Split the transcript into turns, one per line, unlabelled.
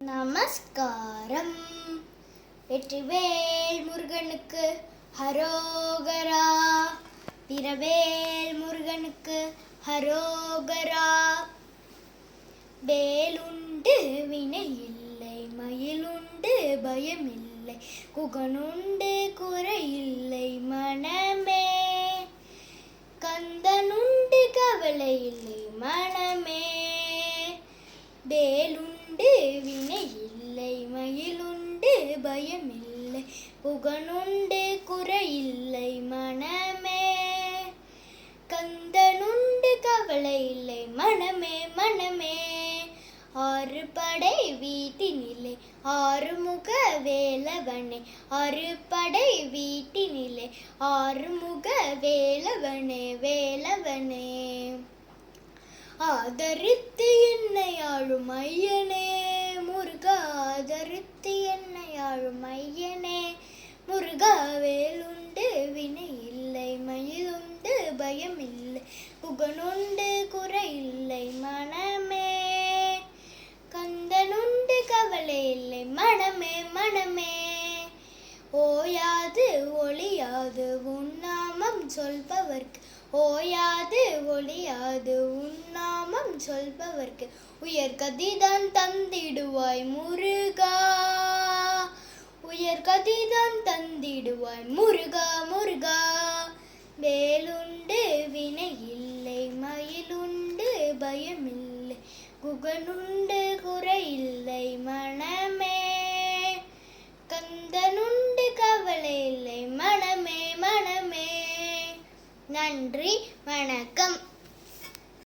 நமஸ்காரம். வெற்றிவேல் முருகனுக்கு ஹரோகரா. வீரவேல் முருகனுக்கு ஹரோகரா. வேலுண்டு வினையில்லை, மயிலுண்டு பயமில்லை, குகனுண்டு குறையில்லை மனமே. கந்தனுண்டு கவலை இல்லை மனமே. வேலுண்டு வினையில்லை, மயிலுண்டு பயமில்லை, புகனுண்டு குறையில்லை மனமே. கந்தனுண்டு கவலை இல்லை மனமே மனமே. ஆறு படை வீட்டினிலே ஆறுமுக வேலவனே, ஆறு படை வீட்டினிலே ஆறுமுக வேலவனே வேலவனே. ஆதரித்து என்னை ஆளும் ஐயனே முருகா, ஆதரித்து என்னை ஆளும் ஐயனே முருகா. வேலுண்டு வினை இல்லை, மயிலுண்டு பயமில்லை, புகனுண்டு குறையில்லை மனமே. கந்தனுண்டு கவலை இல்லை மனமே மனமே. ஓயாது ஒளியாது உன்னாமம் சொல்பவர்க்கு, ஓயாது ஒளியாது உன்னாமம் சொல்பவர்க்கு உயர்கதிதான் தந்திடுவாய் முருகா. உயர்கதிதான் தந்திடுவாய் முருகா முருகா. வேலுண்டு வினையில்லை, மயிலுண்டு பயமில்லை, குகனுண்டு குறையில்லை மனமே. கந்தனுண்டு கவலை இல்லை மனமே மனமே. நன்றி, வணக்கம்.